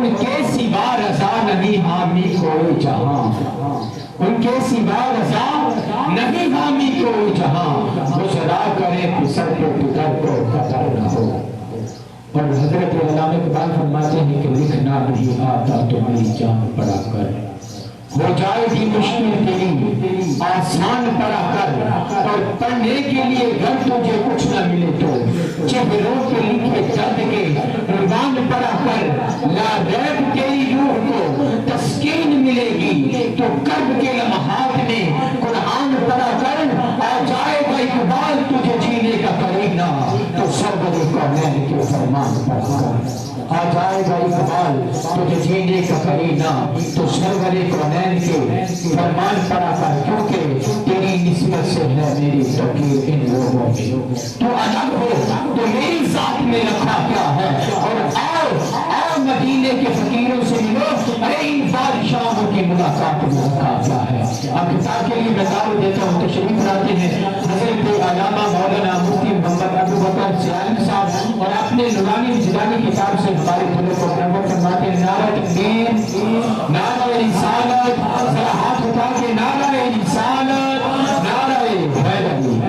ان کے سوا رضا نہیں حامی کوئی جہاں، ان کے سوا رضا نہیں حامی کوئی جہاں، گزرا کرے پسر کے پتر کو خطر نہ ہو۔ اور حضرت علامہ اقبال فرماتے ہیں کہ لکھنا نہیں آتا تو میری جان پڑا کر، ہو جائے گی مشکل تیری آسان پڑا کر، اور پڑھنے کے لیے گھر تجھے کچھ نہ ملے تو چہروں کے لکھے درد کے عنوان پڑا کر، لا ریب تیری روح کو تسکین ملے گی تو کرب کے لمحات میں قرآن پڑھا کر، آ جائے گا اقبال تجھے جینے کا قرینہ تو سرور کونین کے فرمان پڑھا کر، آ جائے گا اقبال تجھے جینے کا قرینہ تو سرور کونین کے فرمان پڑھا کر، کیونکہ تیری نسبت سے ہے میری فقیر ان لوگوں میں، تو الگ ہو تو میری ذات میں رکھا کیا ہے، اور آؤ مدینے کے فقیروں سے ملو، ارے ان بادشاہوں کی ملاقات میں رکھا کیا ہے۔ اب کتاب کے لیے میں دعوت دیتا ہوں، تشریف لاتے ہیں حضرت علامہ مولانا مفتی محمد ابو بکر سیالم صاحب، اور اپنے نورانی جدانی کتاب سے ہمارے دلوں کو پرور فرماتے ہیں۔ نعرہ تکبیر، نعرہ رسالت، ذرا ہاتھ اٹھا کے نعرہ رسالت، نعرہ حیدری۔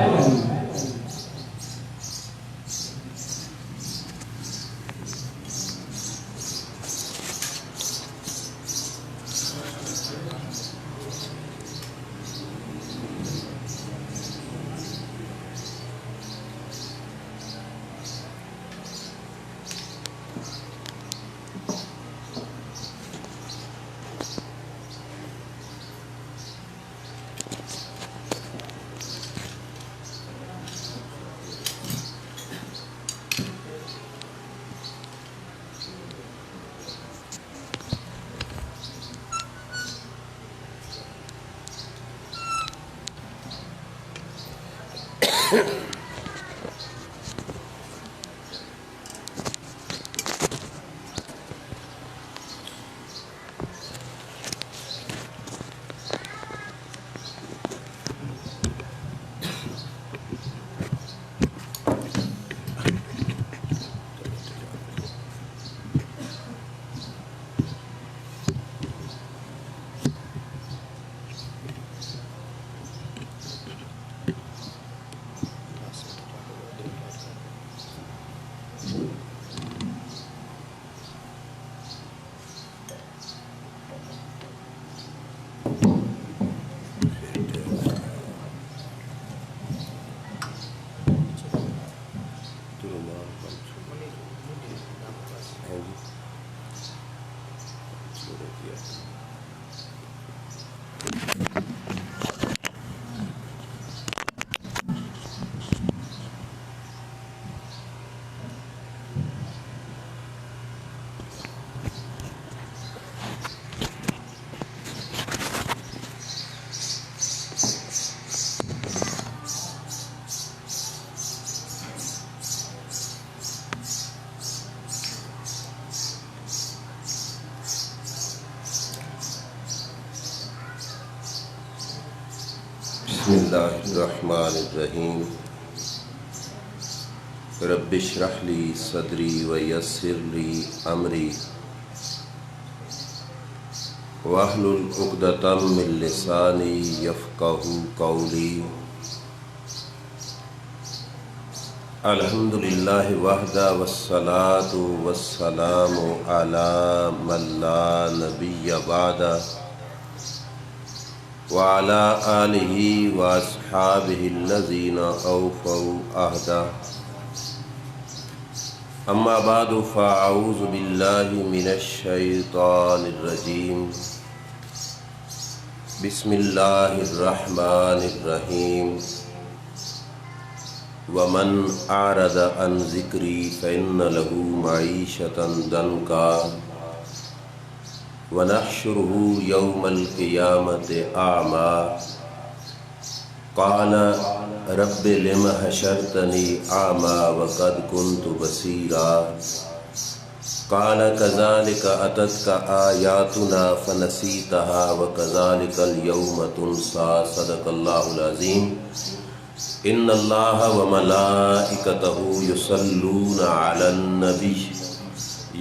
بسم اللہ الرحمن الرحیم، رب اشرح لی صدری ویسر لی امری واحلل عقدۃ من لسانی یفقہوا قولی۔ الحمدللہ وحدہ والصلاة والسلام علی من لا نبی بعدہ وعلى آلہ واصحابہ الذین اوفوا عہدہ، اما بعد فاعوذ باللہ من الشیطان الرجیم، بسم اللہ الرحمن الرحیم۔ ومن اعرض عن ذکری فإن له معیشة ضنکا وَنَحْشُرُهُ يَوْمَ الْقِيَامَةِ أَعْمَى قَالَ رَبِّ لِمَ حَشَرْتَنِي أَعْمَى وَقَدْ كُنْتُ بَصِيرًا قَالَ كَذَلِكَ أَتَتْكَ آيَاتُنَا فَنَسِيتَهَا وَكَذَلِكَ الْيَوْمَ تُنْسَى صدق اللہ العظیم۔ ان اللہ وملائکتہ یصلون علی النبی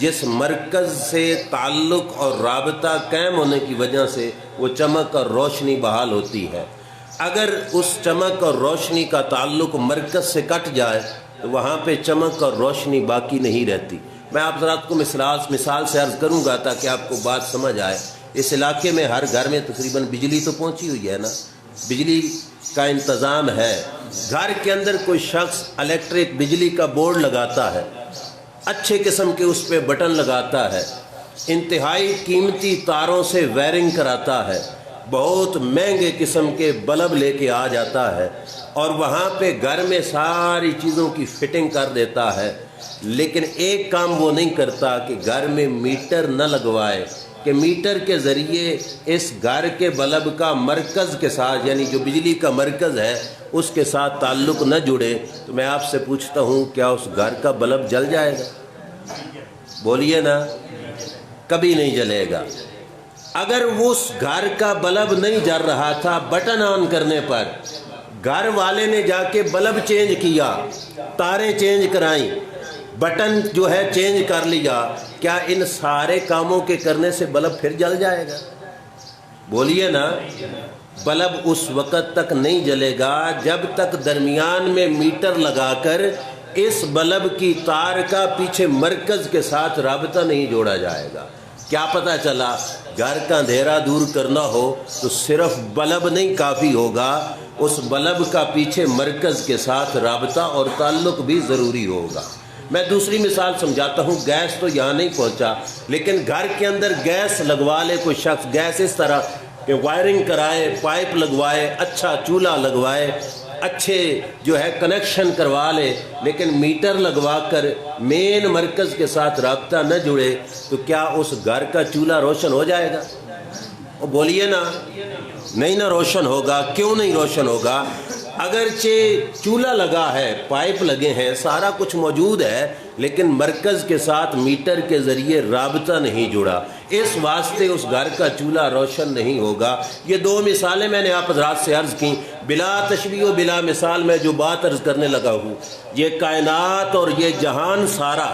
جس مرکز سے تعلق اور رابطہ قائم ہونے کی وجہ سے وہ چمک اور روشنی بحال ہوتی ہے۔ اگر اس چمک اور روشنی کا تعلق مرکز سے کٹ جائے تو وہاں پہ چمک اور روشنی باقی نہیں رہتی۔ میں آپ حضرات کو مثال سے عرض کروں گا تاکہ آپ کو بات سمجھ آئے۔ اس علاقے میں ہر گھر میں تقریباً بجلی تو پہنچی ہوئی ہے نا، بجلی کا انتظام ہے۔ گھر کے اندر کوئی شخص الیکٹرک بجلی کا بورڈ لگاتا ہے، اچھے قسم کے اس پہ بٹن لگاتا ہے، انتہائی قیمتی تاروں سے وائرنگ کراتا ہے، بہت مہنگے قسم کے بلب لے کے آ جاتا ہے اور وہاں پہ گھر میں ساری چیزوں کی فٹنگ کر دیتا ہے، لیکن ایک کام وہ نہیں کرتا کہ گھر میں میٹر نہ لگوائے کہ میٹر کے ذریعے اس گھر کے بلب کا مرکز کے ساتھ، یعنی جو بجلی کا مرکز ہے اس کے ساتھ تعلق نہ جڑے۔ تو میں آپ سے پوچھتا ہوں کیا اس گھر کا بلب جل جائے گا؟ بولیے نا، کبھی نہیں جلے گا۔ اگر اس گھر کا بلب نہیں جل رہا تھا، بٹن آن کرنے پر گھر والے نے جا کے بلب چینج کیا، تاریں چینج کرائیں، بٹن جو ہے چینج کر لیا، کیا ان سارے کاموں کے کرنے سے بلب پھر جل جائے گا؟ بولیے نا، بلب اس وقت تک نہیں جلے گا جب تک درمیان میں میٹر لگا کر اس بلب کی تار کا پیچھے مرکز کے ساتھ رابطہ نہیں جوڑا جائے گا۔ کیا پتہ چلا؟ گھر کا اندھیرا دور کرنا ہو تو صرف بلب نہیں کافی ہوگا، اس بلب کا پیچھے مرکز کے ساتھ رابطہ اور تعلق بھی ضروری ہوگا۔ میں دوسری مثال سمجھاتا ہوں۔ گیس تو یہاں نہیں پہنچا، لیکن گھر کے اندر گیس لگوا لے کوئی شخص، گیس اس طرح کہ وائرنگ کرائے، پائپ لگوائے، اچھا چولہا لگوائے، اچھے جو ہے کنیکشن کروا لے، لیکن میٹر لگوا کر مین مرکز کے ساتھ رابطہ نہ جڑے تو کیا اس گھر کا چولہا روشن ہو جائے گا؟ بولیے نا، نہیں نہ روشن ہوگا۔ کیوں نہیں روشن ہوگا؟ اگرچہ چولہا لگا ہے، پائپ لگے ہیں، سارا کچھ موجود ہے، لیکن مرکز کے ساتھ میٹر کے ذریعے رابطہ نہیں جڑا، اس واسطے اس گھر کا چولہا روشن نہیں ہوگا۔ یہ دو مثالیں میں نے آپ حضرات سے عرض کی، بلا تشبیہ و بلا مثال میں جو بات عرض کرنے لگا ہوں، یہ کائنات اور یہ جہان سارا،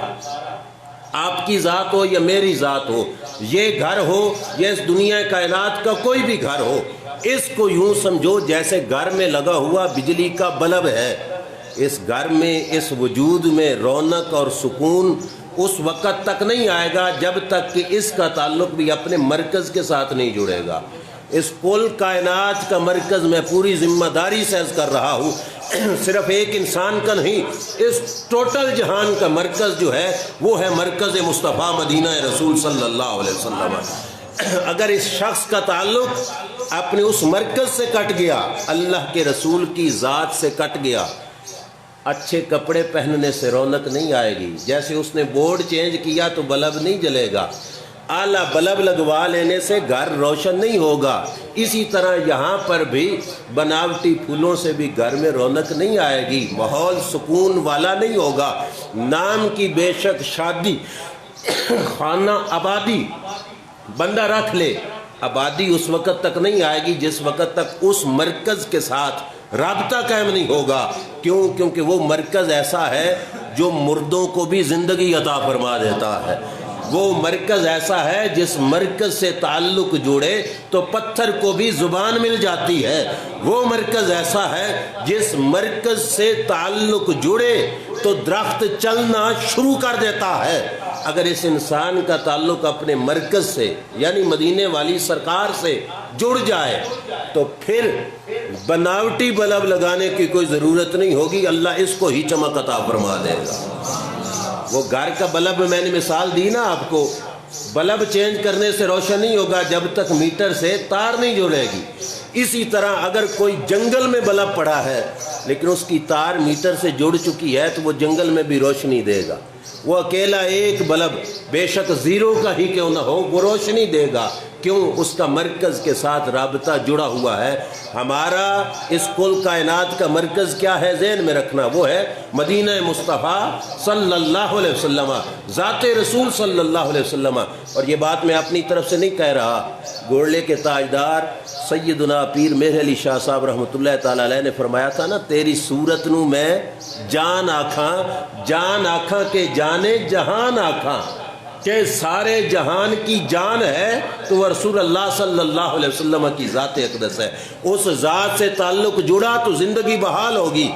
آپ کی ذات ہو یا میری ذات ہو، یہ گھر ہو یا اس دنیا کائنات کا کوئی بھی گھر ہو، اس کو یوں سمجھو جیسے گھر میں لگا ہوا بجلی کا بلب ہے۔ اس گھر میں، اس وجود میں رونق اور سکون اس وقت تک نہیں آئے گا جب تک کہ اس کا تعلق بھی اپنے مرکز کے ساتھ نہیں جڑے گا۔ اس کل کائنات کا مرکز میں پوری ذمہ داری سے عرض کر رہا ہوں، صرف ایک انسان کا نہیں، اس ٹوٹل جہان کا مرکز جو ہے وہ ہے مرکز مصطفیٰ مدینہ رسول صلی اللہ علیہ وسلم۔ اگر اس شخص کا تعلق اپنے اس مرکز سے کٹ گیا، اللہ کے رسول کی ذات سے کٹ گیا، اچھے کپڑے پہننے سے رونق نہیں آئے گی۔ جیسے اس نے بورڈ چینج کیا تو بلب نہیں جلے گا، اعلیٰ بلب لگوا لینے سے گھر روشن نہیں ہوگا۔ اسی طرح یہاں پر بھی بناوٹی پھولوں سے بھی گھر میں رونق نہیں آئے گی، ماحول سکون والا نہیں ہوگا۔ نام کی بے شک شادی، خانہ آبادی بندہ رکھ لے، آبادی اس وقت تک نہیں آئے گی جس وقت تک اس مرکز کے ساتھ رابطہ قائم نہیں ہوگا۔ کیوں؟ کیونکہ وہ مرکز ایسا ہے جو مردوں کو بھی زندگی عطا فرما دیتا ہے۔ وہ مرکز ایسا ہے جس مرکز سے تعلق جوڑے تو پتھر کو بھی زبان مل جاتی ہے۔ وہ مرکز ایسا ہے جس مرکز سے تعلق جوڑے تو درخت چلنا شروع کر دیتا ہے۔ اگر اس انسان کا تعلق اپنے مرکز سے یعنی مدینے والی سرکار سے جڑ جائے تو پھر بناوٹی بلب لگانے کی کوئی ضرورت نہیں ہوگی، اللہ اس کو ہی چمک عطا فرما دے گا۔ وہ گھر کا بلب میں نے مثال دی نا آپ کو، بلب چینج کرنے سے روشن نہیں ہوگا جب تک میٹر سے تار نہیں جڑے گی۔ اسی طرح اگر کوئی جنگل میں بلب پڑا ہے لیکن اس کی تار میٹر سے جڑ چکی ہے تو وہ جنگل میں بھی روشنی دے گا۔ وہ اکیلا ایک بلب بے شک زیرو کا ہی کیوں نہ ہو وہ روشنی دے گا۔ کیوں؟ اس کا مرکز کے ساتھ رابطہ جڑا ہوا ہے۔ ہمارا اس کل کائنات کا مرکز کیا ہے ذہن میں رکھنا، وہ ہے مدینہ مصطفیٰ صلی اللہ علیہ وسلم، ذات رسول صلی اللہ علیہ وسلم۔ اور یہ بات میں اپنی طرف سے نہیں کہہ رہا، گوڑلے کے تاجدار سیدنا پیر مہر علی شاہ صاحب رحمۃ اللہ تعالی علیہ نے فرمایا تھا نا، تیری صورت نو میں جان آکھاں، جان آکھاں کے جانے جہان آکھاں۔ کہ سارے جہان کی جان ہے تو وہ رسول اللہ صلی اللہ علیہ وسلم کی ذات اقدس ہے. اس ذات سے تعلق جڑا تو زندگی بحال ہوگی.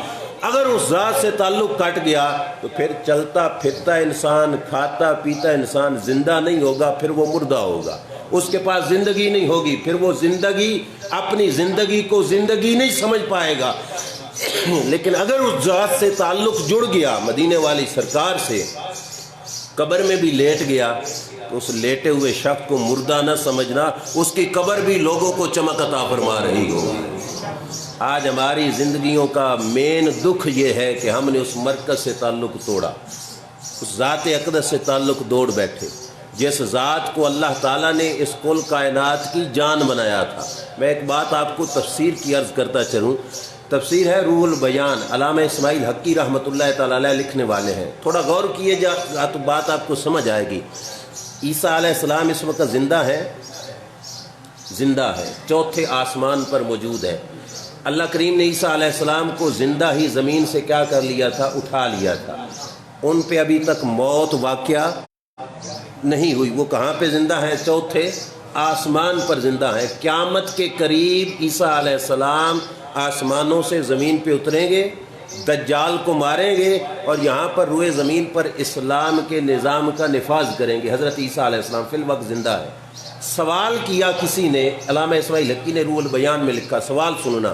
اگر اس ذات سے تعلق کٹ گیا تو پھر چلتا پھرتا انسان، کھاتا پیتا انسان زندہ نہیں ہوگا، پھر وہ مردہ ہوگا. اس کے پاس زندگی نہیں ہوگی، پھر وہ زندگی اپنی زندگی کو زندگی نہیں سمجھ پائے گا. لیکن اگر اس ذات سے تعلق جڑ گیا، مدینے والی سرکار سے، قبر میں بھی لیٹ گیا تو اس لیٹے ہوئے شخص کو مردہ نہ سمجھنا، اس کی قبر بھی لوگوں کو چمک عطا فرما رہی ہوگی. آج ہماری زندگیوں کا مین دکھ یہ ہے کہ ہم نے اس مرکز سے تعلق توڑا، اس ذات اقدس سے تعلق توڑ بیٹھے، جس ذات کو اللہ تعالیٰ نے اس کل کائنات کی جان بنایا تھا. میں ایک بات آپ کو تفسیر کی عرض کرتا چلوں. تفسیر ہے روح البیان، علامہ اسماعیل حقی رحمۃ اللہ تعالیٰ علیہ لکھنے والے ہیں. تھوڑا غور کیے جا تو بات آپ کو سمجھ آئے گی. عیسیٰ علیہ السلام اس وقت زندہ ہے، چوتھے آسمان پر موجود ہے. اللہ کریم نے عیسیٰ علیہ السلام کو زندہ ہی زمین سے کیا کر لیا تھا؟ اٹھا لیا تھا. ان پہ ابھی تک موت واقعہ نہیں ہوئی. وہ کہاں پہ زندہ ہیں؟ چوتھے آسمان پر زندہ ہیں. قیامت کے قریب عیسیٰ علیہ السلام آسمانوں سے زمین پہ اتریں گے، دجال کو ماریں گے اور یہاں پر روئے زمین پر اسلام کے نظام کا نفاذ کریں گے. حضرت عیسیٰ علیہ السلام فی الوقت زندہ ہے. سوال کیا کسی نے، علامہ اسماعیل حقی نے روح البیان میں لکھا، سوال سننا،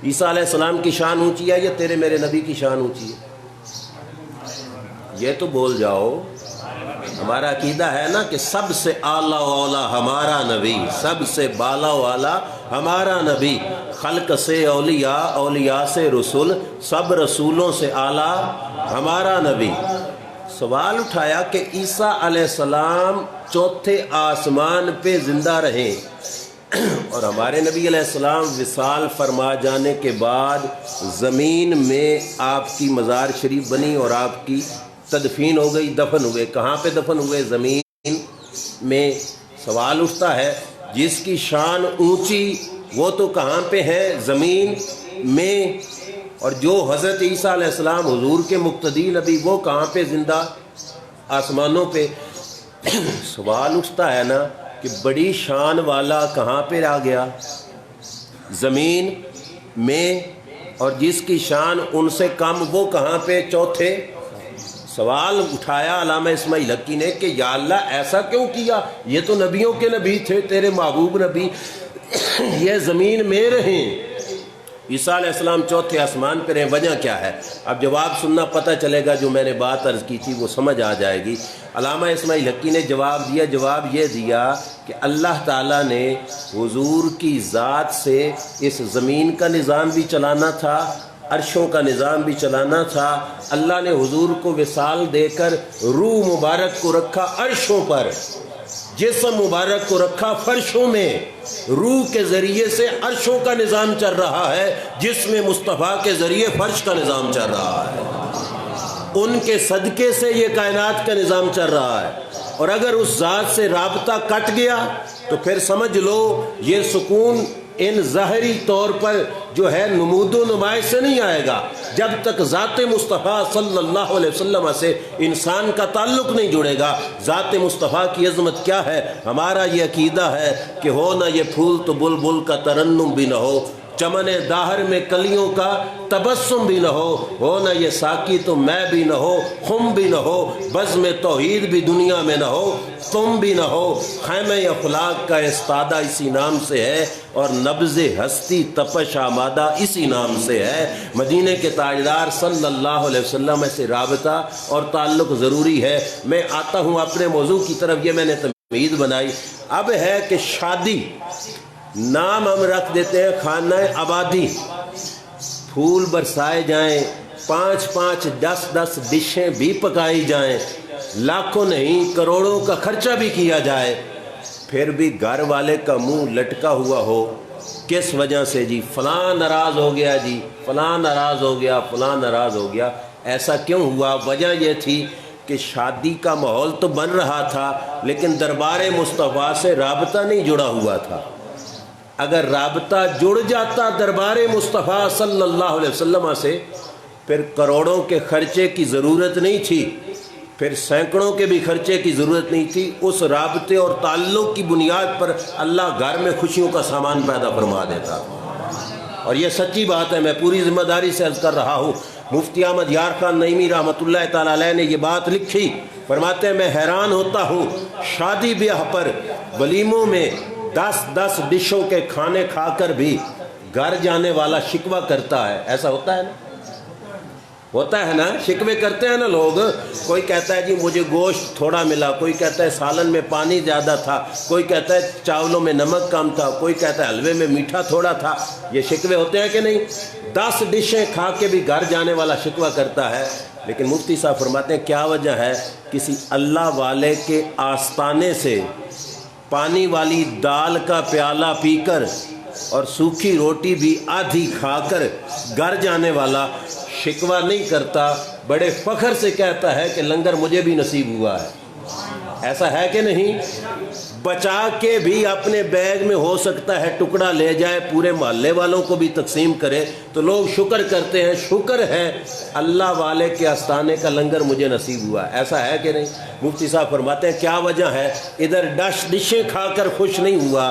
عیسیٰ علیہ السلام کی شان اونچی ہے یا تیرے میرے نبی کی شان اونچی ہے؟ یہ تو بول جاؤ. ہمارا عقیدہ ہے نا کہ سب سے اعلیٰ و اولیٰ ہمارا نبی، سب سے بالا و اعلیٰ ہمارا نبی، خلق سے اولیاء، اولیاء سے رسول، سب رسولوں سے اعلیٰ ہمارا نبی. سوال اٹھایا کہ عیسیٰ علیہ السلام چوتھے آسمان پہ زندہ رہیں اور ہمارے نبی علیہ السلام وصال فرما جانے کے بعد زمین میں آپ کی مزار شریف بنی اور آپ کی تدفین ہو گئی، دفن ہوئے. کہاں پہ دفن ہوئے؟ زمین میں. سوال اٹھتا ہے جس کی شان اونچی وہ تو کہاں پہ ہے؟ زمین میں. اور جو حضرت عیسیٰ علیہ السلام حضور کے مقتدی نبی، وہ کہاں پہ زندہ؟ آسمانوں پہ. سوال اٹھتا ہے نا کہ بڑی شان والا کہاں پہ آ گیا؟ زمین میں. اور جس کی شان ان سے کم وہ کہاں پہ؟ چوتھے. سوال اٹھایا علامہ اسماعیل حقی نے کہ یا اللہ ایسا کیوں کیا؟ یہ تو نبیوں کے نبی تھے، تیرے محبوب نبی، یہ زمین میں رہیں. عیسیٰ علیہ السلام چوتھے آسمان پہ رہیں، وجہ کیا ہے؟ اب جواب سننا، پتہ چلے گا جو میں نے بات عرض کی تھی وہ سمجھ آ جائے گی. علامہ اسماعیل حقی نے جواب دیا، جواب یہ دیا کہ اللہ تعالیٰ نے حضور کی ذات سے اس زمین کا نظام بھی چلانا تھا، عرشوں کا نظام بھی چلانا تھا. اللہ نے حضور کو وصال دے کر روح مبارک کو رکھا عرشوں پر، جسم مبارک کو رکھا فرشوں میں. روح کے ذریعے سے عرشوں کا نظام چل رہا ہے، جسم مصطفیٰ کے ذریعے فرش کا نظام چل رہا ہے. ان کے صدقے سے یہ کائنات کا نظام چل رہا ہے. اور اگر اس ذات سے رابطہ کٹ گیا تو پھر سمجھ لو یہ سکون ان ظاہری طور پر جو ہے نمود و نمائش سے نہیں آئے گا. جب تک ذات مصطفیٰ صلی اللہ علیہ وسلم سے انسان کا تعلق نہیں جڑے گا. ذات مصطفیٰ کی عظمت کیا ہے؟ ہمارا یہ عقیدہ ہے کہ ہو نہ یہ پھول تو بلبل کا ترنم بھی نہ ہو، چمن داہر میں کلیوں کا تبسم بھی نہ ہو نہ یہ ساقی تو میں بھی نہ ہو، خم بھی نہ ہو، بزم توحید بھی دنیا میں نہ ہو، تم بھی نہ ہو. خیمہ اخلاق کا استادہ اسی نام سے ہے اور نبض ہستی تپش آمادہ اسی نام سے ہے. مدینے کے تاجدار صلی اللہ علیہ وسلم سے رابطہ اور تعلق ضروری ہے. میں آتا ہوں اپنے موضوع کی طرف. یہ میں نے تمہید بنائی. اب ہے کہ شادی، نام ہم رکھ دیتے ہیں خانہ آبادی. پھول برسائے جائیں، 5-5 10-10 ڈشیں بھی پکائی جائیں، لاکھوں نہیں کروڑوں کا خرچہ بھی کیا جائے، پھر بھی گھر والے کا منہ لٹکا ہوا ہو. کس وجہ سے؟ جی فلاں ناراض ہو گیا، جی فلاں ناراض ہو گیا، فلاں ناراض ہو گیا. ایسا کیوں ہوا؟ وجہ یہ تھی کہ شادی کا ماحول تو بن رہا تھا لیکن دربار مصطفیٰ سے رابطہ نہیں جڑا ہوا تھا. اگر رابطہ جڑ جاتا دربار مصطفیٰ صلی اللہ علیہ وسلم سے، پھر کروڑوں کے خرچے کی ضرورت نہیں تھی، پھر سینکڑوں کے بھی خرچے کی ضرورت نہیں تھی، اس رابطے اور تعلق کی بنیاد پر اللہ گھر میں خوشیوں کا سامان پیدا فرما دیتا۔ اور یہ سچی بات ہے، میں پوری ذمہ داری سے عرض کر رہا ہوں۔ مفتی احمد یار خان نعیمی رحمۃ اللہ تعالیٰ علیہ نے یہ بات لکھی، فرماتے ہیں میں حیران ہوتا ہوں شادی بیاہ پر ولیموں میں 10 ڈشوں کے کھانے کھا کر بھی گھر جانے والا شکوہ کرتا ہے۔ ایسا ہوتا ہے نا؟ ہوتا ہے نا، شکوے کرتے ہیں نا لوگ۔ کوئی کہتا ہے جی مجھے گوشت تھوڑا ملا، کوئی کہتا ہے سالن میں پانی زیادہ تھا، کوئی کہتا ہے چاولوں میں نمک کم تھا، کوئی کہتا ہے حلوے میں میٹھا تھوڑا تھا۔ یہ شکوے ہوتے ہیں کہ نہیں؟ 10 ڈشیں کھا کے بھی گھر جانے والا شکوہ کرتا ہے۔ لیکن مفتی صاحب فرماتے ہیں کیا وجہ ہے؟ کسی اللہ والے کے آستانے سے پانی والی دال کا پیالہ پی کر اور سوکھی روٹی بھی آدھی کھا کر گھر جانے والا شکوہ نہیں کرتا، بڑے فخر سے کہتا ہے کہ لنگر مجھے بھی نصیب ہوا ہے۔ ایسا ہے کہ نہیں؟ بچا کے بھی اپنے بیگ میں ہو سکتا ہے ٹکڑا لے جائے، پورے محلے والوں کو بھی تقسیم کرے تو لوگ شکر کرتے ہیں، شکر ہے اللہ والے کے آستانے کا لنگر مجھے نصیب ہوا۔ ایسا ہے کہ نہیں؟ مفتی صاحب فرماتے ہیں کیا وجہ ہے؟ ادھر ڈشیں کھا کر خوش نہیں ہوا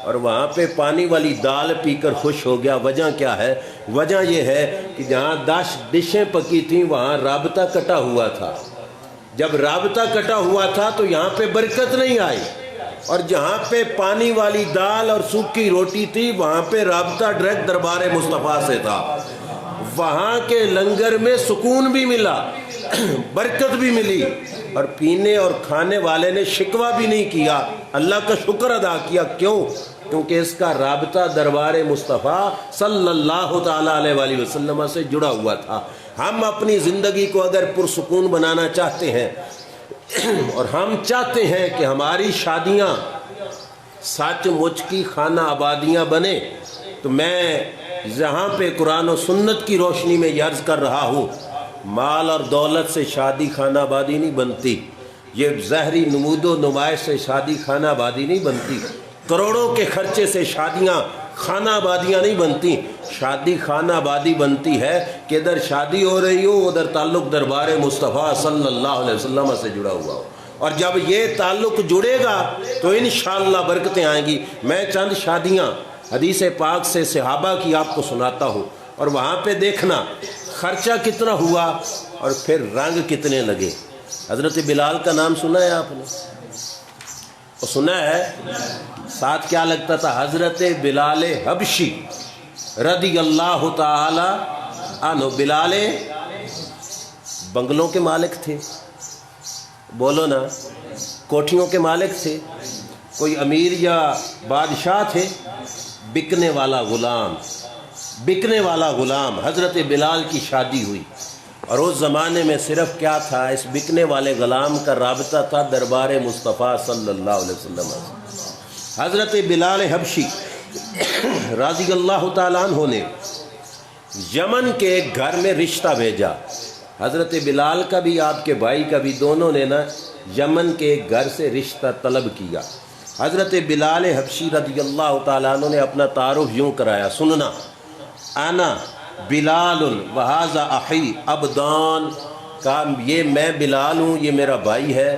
اور وہاں پہ پانی والی دال پی کر خوش ہو گیا۔ وجہ کیا ہے؟ وجہ یہ ہے کہ جہاں 10 ڈشیں پکی تھیں وہاں رابطہ کٹا ہوا تھا۔ جب رابطہ کٹا ہوا تھا تو یہاں پہ برکت نہیں آئی، اور جہاں پہ پانی والی دال اور سوکھی روٹی تھی وہاں پہ رابطہ ڈائریکٹ دربار مصطفیٰ سے تھا۔ وہاں کے لنگر میں سکون بھی ملا، برکت بھی ملی، اور پینے اور کھانے والے نے شکوہ بھی نہیں کیا، اللہ کا شکر ادا کیا۔ کیوں؟ کیونکہ اس کا رابطہ دربار مصطفیٰ صلی اللہ تعالیٰ علیہ وآلہ وسلم سے جڑا ہوا تھا۔ ہم اپنی زندگی کو اگر پرسکون بنانا چاہتے ہیں اور ہم چاہتے ہیں کہ ہماری شادیاں سچ مچ کی خانہ آبادیاں بنیں، تو میں جہاں پہ قرآن و سنت کی روشنی میں یہ عرض کر رہا ہوں، مال اور دولت سے شادی خانہ آبادی نہیں بنتی، یہ ظاہری نمود و نمائش سے شادی خانہ آبادی نہیں بنتی، کروڑوں کے خرچے سے شادیاں خانہ آبادیاں نہیں بنتی۔ شادی خانہ آبادی بنتی ہے کہ ادھر شادی ہو رہی ہو، ادھر تعلق دربار مصطفیٰ صلی اللہ علیہ وسلم سے جڑا ہوا ہو، اور جب یہ تعلق جڑے گا تو انشاءاللہ برکتیں آئیں گی۔ میں چند شادیاں حدیث پاک سے صحابہ کی آپ کو سناتا ہوں، اور وہاں پہ دیکھنا خرچہ کتنا ہوا اور پھر رنگ کتنے لگے۔ حضرت بلال کا نام سنا ہے آپ نے؟ اور سنا ہے ساتھ کیا لگتا تھا؟ حضرت بلال حبشی رضی اللہ تعالی عنہ۔ بلال بنگلوں کے مالک تھے، بولو نا، کوٹھیوں کے مالک تھے، کوئی امیر یا بادشاہ تھے؟ بکنے والا غلام، بکنے والا غلام۔ حضرت بلال کی شادی ہوئی، اور اس زمانے میں صرف کیا تھا؟ اس بکنے والے غلام کا رابطہ تھا دربار مصطفیٰ صلی اللہ علیہ وسلم۔ حضرت بلال حبشی رضی اللہ تعالیٰ عنہ نے یمن کے ایک گھر میں رشتہ بھیجا۔ حضرت بلال کا بھی آپ کے بھائی کا بھی، دونوں نے نا یمن کے ایک گھر سے رشتہ طلب کیا۔ حضرت بلال حبشی رضی اللہ تعالیٰ عنہ نے اپنا تعارف یوں کرایا، سننا، انا بلال وہذا اخی عبدان، کہا یہ میں بلال ہوں، یہ میرا بھائی ہے،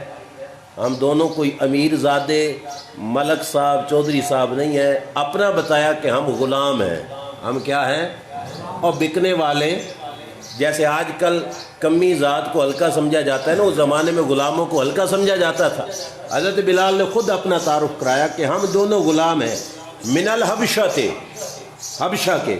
ہم دونوں کوئی امیر زادے ملک صاحب چودھری صاحب نہیں ہیں، اپنا بتایا کہ ہم غلام ہیں۔ ہم کیا ہیں؟ اور بکنے والے، جیسے آج کل کمی ذات کو ہلکا سمجھا جاتا ہے نا، اس زمانے میں غلاموں کو ہلکا سمجھا جاتا تھا۔ حضرت بلال نے خود اپنا تعارف کرایا کہ ہم دونوں غلام ہیں، من الحبشہ تھے، حبشہ کے۔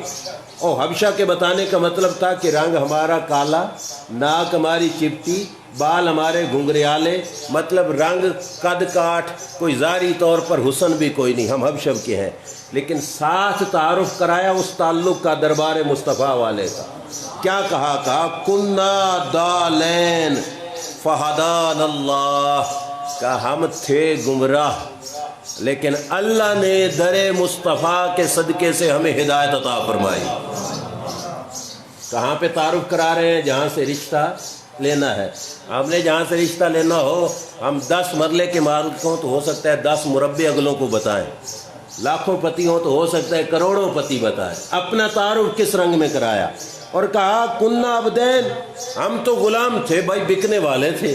اور حبشہ کے بتانے کا مطلب تھا کہ رنگ ہمارا کالا، ناک ہماری چپٹی، بال ہمارے گھنگریالے، مطلب رنگ قد کاٹ کوئی ظاہری طور پر حسن بھی کوئی نہیں، ہم حبشہ کے ہیں۔ لیکن ساتھ تعارف کرایا اس تعلق کا دربار مصطفیٰ والے کا۔ کیا کہا؟ کننا دالین فہدان اللہ، کہا ہم تھے گمراہ لیکن اللہ نے در مصطفیٰ کے صدقے سے ہمیں ہدایت عطا فرمائی۔ کہاں پہ تعارف کرا رہے ہیں؟ جہاں سے رشتہ لینا ہے۔ ہم نے جہاں سے رشتہ لینا ہو، ہم 10 مرلے کے مالک ہوں تو ہو سکتا ہے 10 مربع اگلوں کو بتائیں، لاکھوں پتی ہوں تو ہو سکتا ہے کروڑوں پتی بتائیں۔ اپنا تعارف کس رنگ میں کرایا؟ اور کہا کننا عبدین، ہم تو غلام تھے بھائی، بکنے والے تھے،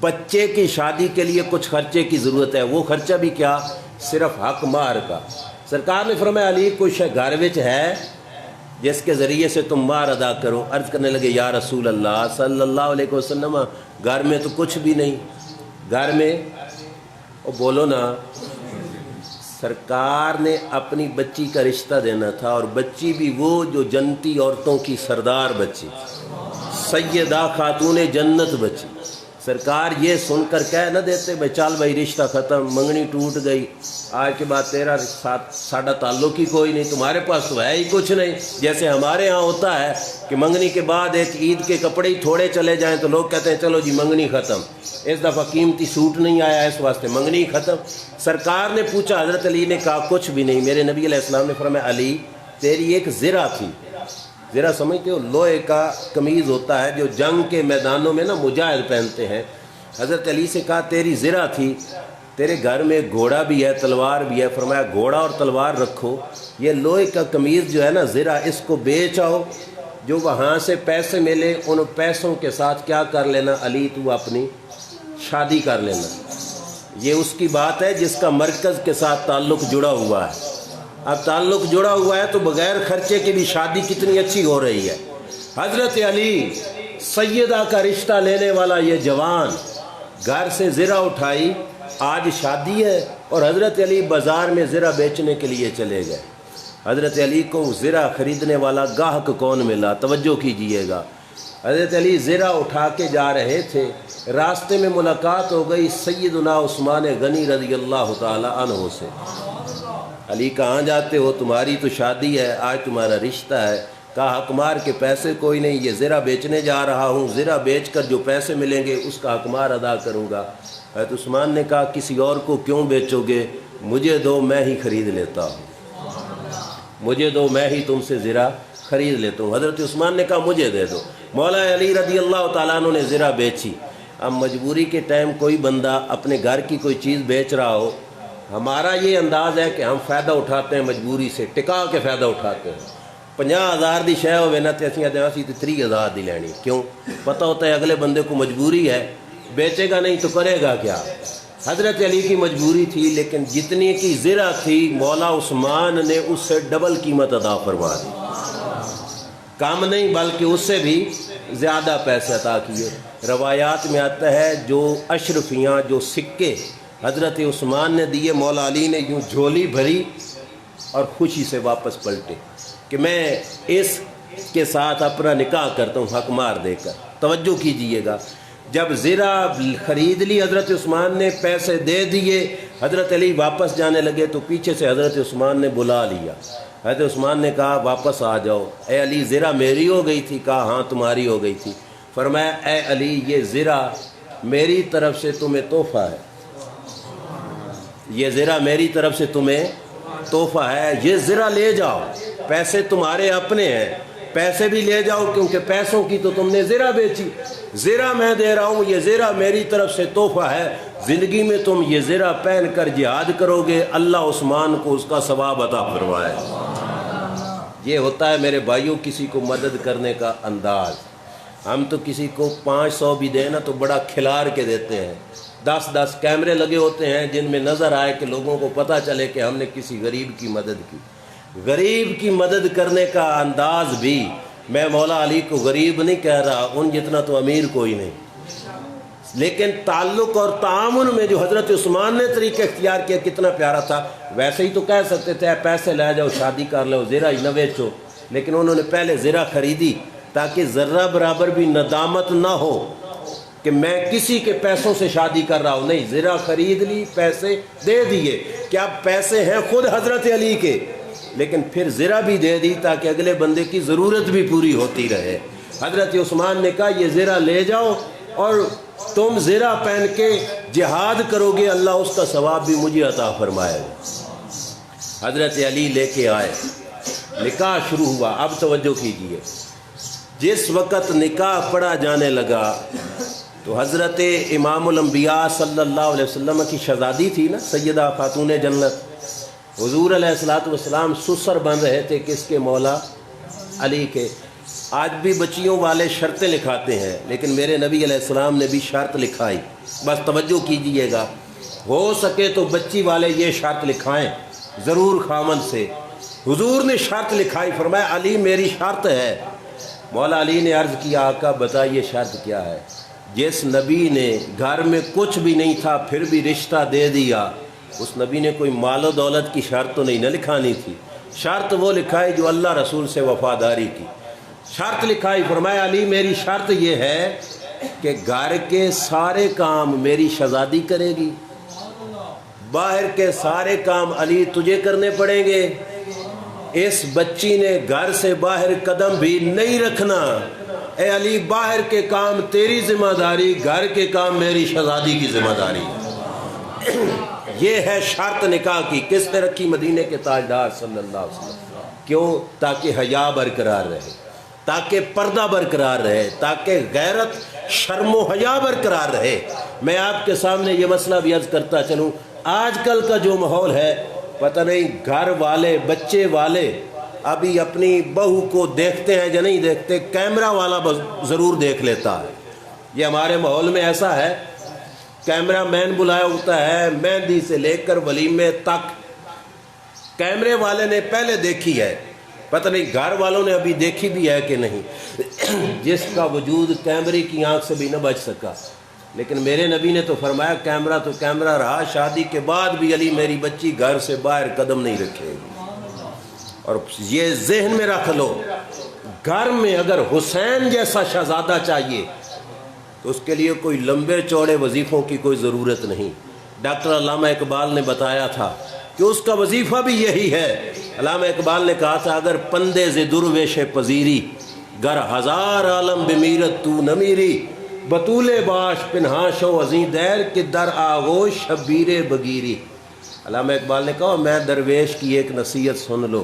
بچے کی شادی کے لیے کچھ خرچے کی ضرورت ہے، وہ خرچہ بھی کیا؟ صرف حق مہر کا۔ سرکار نے فرمایا علی کوئی شے گھر وچ ہے جس کے ذریعے سے تم مہر ادا کرو۔ عرض کرنے لگے یا رسول اللہ صلی اللہ علیہ وسلم گھر میں تو کچھ بھی نہیں، گھر میں او بولو نا۔ سرکار نے اپنی بچی کا رشتہ دینا تھا، اور بچی بھی وہ جو جنتی عورتوں کی سردار بچی، سیدہ خاتون جنت بچی۔ سرکار یہ سن کر کہہ نہ دیتے بھائی چل بھائی رشتہ ختم، منگنی ٹوٹ گئی، آج کے بعد تیرا ساڈا تعلق ہی کوئی نہیں، تمہارے پاس تو ہے ہی کچھ نہیں۔ جیسے ہمارے ہاں ہوتا ہے کہ منگنی کے بعد ایک عید کے کپڑے ہی تھوڑے چلے جائیں تو لوگ کہتے ہیں چلو جی منگنی ختم، اس دفعہ قیمتی سوٹ نہیں آیا اس واسطے منگنی ختم۔ سرکار نے پوچھا، حضرت علی نے کہا کچھ بھی نہیں۔ میرے نبی علیہ السلام نے فرمایا علی تیری ایک زرہ تھی، زرہ سمجھتے ہو؟ لوہے کا قمیض ہوتا ہے جو جنگ کے میدانوں میں نا مجاہد پہنتے ہیں۔ حضرت علی سے کہا تیری زرہ تھی، تیرے گھر میں گھوڑا بھی ہے تلوار بھی ہے، فرمایا گھوڑا اور تلوار رکھو، یہ لوہے کا قمیض جو ہے نا زرہ، اس کو بیچ آؤ، جو وہاں سے پیسے ملے ان پیسوں کے ساتھ کیا کر لینا علی تو اپنی شادی کر لینا۔ یہ اس کی بات ہے جس کا مرکز کے ساتھ تعلق جڑا ہوا ہے۔ اب تعلق جڑا ہوا ہے تو بغیر خرچے کی بھی شادی کتنی اچھی ہو رہی ہے۔ حضرت علی سیدہ کا رشتہ لینے والا یہ جوان گھر سے زرہ اٹھائی، آج شادی ہے، اور حضرت علی بازار میں زرہ بیچنے کے لیے چلے گئے۔ حضرت علی کو زرہ خریدنے والا گاہک کون ملا؟ توجہ کیجئے گا۔ حضرت علی زرہ اٹھا کے جا رہے تھے، راستے میں ملاقات ہو گئی سیدنا عثمان غنی رضی اللہ تعالی عنہ سے۔ علی کہاں جاتے ہو؟ تمہاری تو شادی ہے، آج تمہارا رشتہ ہے۔ کہا حقمار کے پیسے کوئی نہیں، یہ زرہ بیچنے جا رہا ہوں، زرہ بیچ کر جو پیسے ملیں گے اس کا حقمار ادا کروں گا۔ حضرت عثمان نے کہا کسی اور کو کیوں بیچو گے؟ مجھے دو میں ہی خرید لیتا ہوں، مجھے دو میں ہی تم سے زرہ خرید لیتا ہوں۔ حضرت عثمان نے کہا مجھے دے دو۔ مولا علی رضی اللہ تعالیٰ عنہ نے زرہ بیچی۔ اب مجبوری کے ٹائم کوئی بندہ اپنے گھر کی کوئی چیز بیچ رہا ہو، ہمارا یہ انداز ہے کہ ہم فائدہ اٹھاتے ہیں، مجبوری سے ٹکا کے فائدہ اٹھاتے ہیں۔ 50,000 دی شے ہوئے نا تے اسی 30,000 دی لینی، کیوں؟ پتہ ہوتا ہے اگلے بندے کو مجبوری ہے، بیچے گا نہیں تو کرے گا کیا؟ حضرت علی کی مجبوری تھی، لیکن جتنی کی زرہ تھی مولا عثمان نے اس سے ڈبل قیمت ادا فرما دی، کم نہیں بلکہ اس سے بھی زیادہ پیسے عطا کیے۔ روایات میں آتا ہے جو اشرفیاں، جو سکے حضرت عثمان نے دیے، مولا علی نے یوں جھولی بھری اور خوشی سے واپس پلٹے کہ میں اس کے ساتھ اپنا نکاح کرتا ہوں حق مار دے کر۔ توجہ کیجئے گا، جب زرہ خرید لی حضرت عثمان نے، پیسے دے دیے، حضرت علی واپس جانے لگے تو پیچھے سے حضرت عثمان نے بلا لیا۔ حضرت عثمان نے کہا واپس آ جاؤ۔ اے علی زرہ میری ہو گئی تھی؟ کہا ہاں تمہاری ہو گئی تھی۔ فرمایا اے علی یہ زرہ میری طرف سے تمہیں تحفہ ہے، یہ زرہ میری طرف سے تمہیں تحفہ ہے، یہ زرہ لے جاؤ، پیسے تمہارے اپنے ہیں، پیسے بھی لے جاؤ کیونکہ پیسوں کی تو تم نے زرہ بیچی، زرہ میں دے رہا ہوں، یہ زرہ میری طرف سے تحفہ ہے، زندگی میں تم یہ زرہ پہن کر جہاد کرو گے، اللہ عثمان کو اس کا ثواب عطا فرمائے۔ یہ ہوتا ہے میرے بھائیوں کسی کو مدد کرنے کا انداز۔ ہم تو کسی کو 500 بھی دیں نا تو بڑا کھلار کے دیتے ہیں، 10 کیمرے لگے ہوتے ہیں جن میں نظر آئے کہ لوگوں کو پتہ چلے کہ ہم نے کسی غریب کی مدد کی۔ غریب کی مدد کرنے کا انداز بھی، میں مولا علی کو غریب نہیں کہہ رہا، ان جتنا تو امیر کوئی نہیں، لیکن تعلق اور تعامل میں جو حضرت عثمان نے طریقہ اختیار کیا کتنا پیارا تھا۔ ویسے ہی تو کہہ سکتے تھے پیسے لے جاؤ شادی کر لو، زرہ ہی نہ بیچو، لیکن انہوں نے پہلے زرہ خریدی تاکہ ذرہ برابر بھی ندامت نہ ہو کہ میں کسی کے پیسوں سے شادی کر رہا ہوں، نہیں، زرہ خرید لی، پیسے دے دیے، کیا پیسے ہیں خود حضرت علی کے، لیکن پھر زرہ بھی دے دی تاکہ اگلے بندے کی ضرورت بھی پوری ہوتی رہے۔ حضرت عثمان نے کہا یہ زرہ لے جاؤ اور تم زرہ پہن کے جہاد کرو گے، اللہ اس کا ثواب بھی مجھے عطا فرمائے گا۔ حضرت علی لے کے آئے، نکاح شروع ہوا۔ اب توجہ کیجئے، جس وقت نکاح پڑھا جانے لگا تو حضرت امام الانبیاء صلی اللہ علیہ وسلم کی شہزادی تھی نا سیدہ خاتون جنت، حضور علیہ الصلوۃ والسلام سسر بن رہے تھے کس کے؟ مولا علی کے۔ آج بھی بچیوں والے شرطیں لکھاتے ہیں، لیکن میرے نبی علیہ السلام نے بھی شرط لکھائی، بس توجہ کیجئے گا، ہو سکے تو بچی والے یہ شرط لکھائیں ضرور خامن سے۔ حضور نے شرط لکھائی، فرمایا علی میری شرط ہے۔ مولا علی نے عرض کیا آقا بتائیے شرط کیا ہے؟ جس نبی نے گھر میں کچھ بھی نہیں تھا پھر بھی رشتہ دے دیا، اس نبی نے کوئی مال و دولت کی شرط تو نہیں نہ لکھانی تھی، شرط وہ لکھائی جو اللہ رسول سے وفاداری کی۔ شرط لکھائی، فرمایا علی میری شرط یہ ہے کہ گھر کے سارے کام میری شہزادی کرے گی، باہر کے سارے کام علی تجھے کرنے پڑیں گے، اس بچی نے گھر سے باہر قدم بھی نہیں رکھنا، اے علی باہر کے کام تیری ذمہ داری، گھر کے کام میری شہزادی کی ذمہ داری۔ یہ ہے شرط نکاح کی، کس نے رکھی؟ مدینے کے تاجدار صلی اللہ علیہ وسلم۔ کیوں؟ تاکہ حیا برقرار رہے، تاکہ پردہ برقرار رہے، تاکہ غیرت شرم و حیا برقرار رہے۔ میں آپ کے سامنے یہ مسئلہ بھی عرض کرتا چلوں، آج کل کا جو ماحول ہے پتہ نہیں گھر والے بچے والے ابھی اپنی بہو کو دیکھتے ہیں یا نہیں دیکھتے، کیمرہ والا ضرور دیکھ لیتا ہے۔ یہ ہمارے ماحول میں ایسا ہے، کیمرہ مین بلایا ہوتا ہے، مہندی سے لے کر ولیمے تک کیمرے والے نے پہلے دیکھی ہے، پتہ نہیں گھر والوں نے ابھی دیکھی بھی ہے کہ نہیں، جس کا وجود کیمرے کی آنکھ سے بھی نہ بچ سکا۔ لیکن میرے نبی نے تو فرمایا کیمرہ تو کیمرہ رہا، شادی کے بعد بھی علی میری بچی گھر سے باہر قدم نہیں رکھے گی۔ اور یہ ذہن میں رکھ لو، گھر میں اگر حسین جیسا شہزادہ چاہیے تو اس کے لیے کوئی لمبے چوڑے وظیفوں کی کوئی ضرورت نہیں۔ ڈاکٹر علامہ اقبال نے بتایا تھا کہ اس کا وظیفہ بھی یہی ہے۔ علامہ اقبال نے کہا تھا اگر پندے ز درویش پذیری، گر ہزار عالم بمیرت تو نہ میری، بطول باش پنہاں شو ازیں دیر کہ در آغوش شبیر بگیری۔ علامہ اقبال نے کہا میں درویش کی ایک نصیحت سن لو،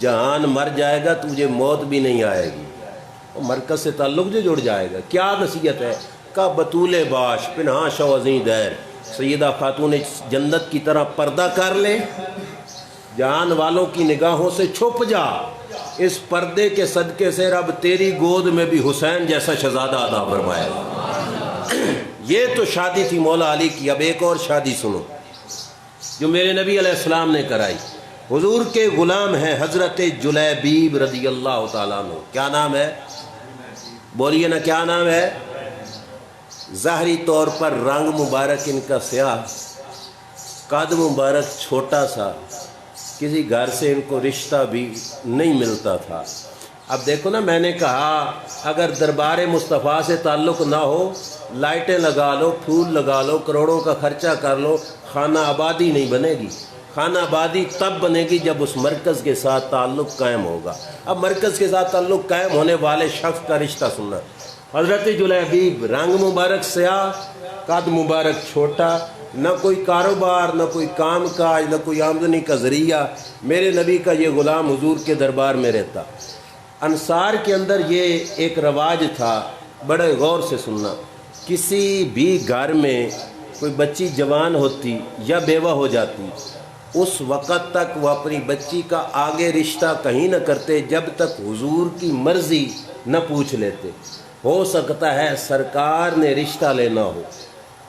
جہان مر جائے گا تجھے موت بھی نہیں آئے گی، اور مرکز سے تعلق جو جڑ جائے گا۔ کیا نصیحت ہے؟ کہ بطول باش پنہاں شو ازیں دیر، سیدہ خاتون جنت کی طرح پردہ کر لے، جہان والوں کی نگاہوں سے چھپ جا، اس پردے کے صدقے سے رب تیری گود میں بھی حسین جیسا شہزادہ عطا فرمائے گا۔ یہ تو شادی تھی مولا علی کی۔ اب ایک اور شادی سنو جو میرے نبی علیہ السلام نے کرائی۔ حضور کے غلام ہیں حضرت جلیبیب رضی اللہ تعالیٰ عنہ۔ کیا نام ہے؟ بولیے نا کیا نام ہے؟ ظاہری طور پر رنگ مبارک ان کا سیاہ، قد مبارک چھوٹا سا، کسی گھر سے ان کو رشتہ بھی نہیں ملتا تھا۔ اب دیکھو نا، میں نے کہا اگر دربار مصطفیٰ سے تعلق نہ ہو، لائٹیں لگا لو، پھول لگا لو، کروڑوں کا خرچہ کر لو، خانہ آبادی نہیں بنے گی۔ خانہ آبادی تب بنے گی جب اس مرکز کے ساتھ تعلق قائم ہوگا۔ اب مرکز کے ساتھ تعلق قائم ہونے والے شخص کا رشتہ سننا۔ حضرت جلیبیب، رنگ مبارک سیاہ، قد مبارک چھوٹا، نہ کوئی کاروبار، نہ کوئی کام کاج، نہ کوئی آمدنی کا ذریعہ۔ میرے نبی کا یہ غلام حضور کے دربار میں رہتا۔ انصار کے اندر یہ ایک رواج تھا، بڑے غور سے سننا، کسی بھی گھر میں کوئی بچی جوان ہوتی یا بیوہ ہو جاتی، اس وقت تک وہ اپنی بچی کا آگے رشتہ کہیں نہ کرتے جب تک حضور کی مرضی نہ پوچھ لیتے۔ ہو سکتا ہے سرکار نے رشتہ لینا ہو،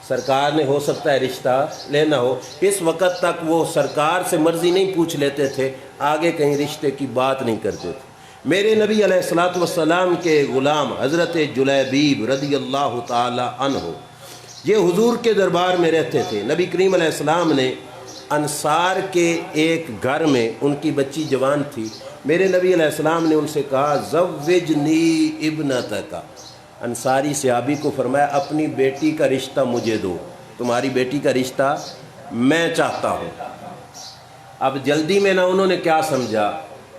سرکار نے ہو سکتا ہے رشتہ لینا ہو، اس وقت تک وہ سرکار سے مرضی نہیں پوچھ لیتے تھے، آگے کہیں رشتے کی بات نہیں کرتے تھے۔ میرے نبی علیہ الصلوۃ والسلام کے غلام حضرت جلیبیب رضی اللہ تعالی عنہ یہ حضور کے دربار میں رہتے تھے۔ نبی کریم علیہ السلام نے انصار کے ایک گھر میں، ان کی بچی جوان تھی، میرے نبی علیہ السلام نے ان سے کہا زوجنی ابنتک، انصاری صحابی کو فرمایا اپنی بیٹی کا رشتہ مجھے دو، تمہاری بیٹی کا رشتہ میں چاہتا ہوں۔ اب جلدی میں نہ انہوں نے کیا سمجھا،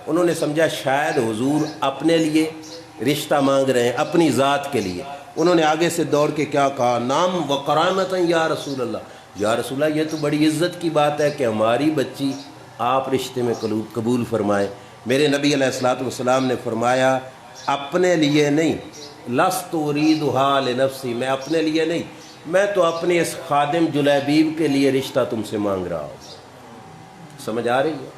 انہوں نے سمجھا شاید حضور اپنے لیے رشتہ مانگ رہے ہیں، اپنی ذات کے لیے۔ انہوں نے آگے سے دوڑ کے کیا کہا، نام وقرامتا یا رسول اللہ، یا رسول اللہ یہ تو بڑی عزت کی بات ہے کہ ہماری بچی آپ رشتے میں قبول فرمائیں۔ میرے نبی علیہ الصلوۃ والسلام نے فرمایا اپنے لیے نہیں، لست اریدھا لنفسی، میں اپنے لیے نہیں، میں تو اپنے اس خادم جلیبیب کے لیے رشتہ تم سے مانگ رہا ہوں۔ سمجھ آ رہی ہے؟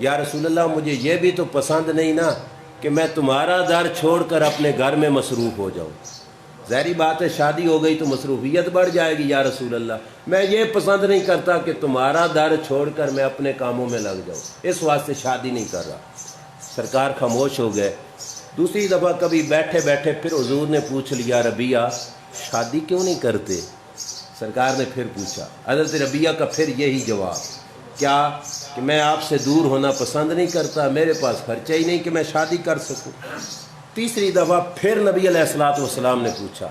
یا رسول اللہ مجھے یہ بھی تو پسند نہیں نا کہ میں تمہارا در چھوڑ کر اپنے گھر میں مصروف ہو جاؤں. ظاہری بات ہے شادی ہو گئی تو مصروفیت بڑھ جائے گی. یا رسول اللہ میں یہ پسند نہیں کرتا کہ تمہارا در چھوڑ کر میں اپنے کاموں میں لگ جاؤں, اس واسطے شادی نہیں کر رہا. سرکار خاموش ہو گئے. دوسری دفعہ کبھی بیٹھے بیٹھے پھر حضور نے پوچھ لیا ربیہ شادی کیوں نہیں کرتے؟ سرکار نے پھر پوچھا. حضرت ربیہ کا پھر یہی جواب, کیا کہ میں آپ سے دور ہونا پسند نہیں کرتا, میرے پاس خرچہ ہی نہیں کہ میں شادی کر سکوں. تیسری دفعہ پھر نبی علیہ الصلوۃ والسلام نے پوچھا.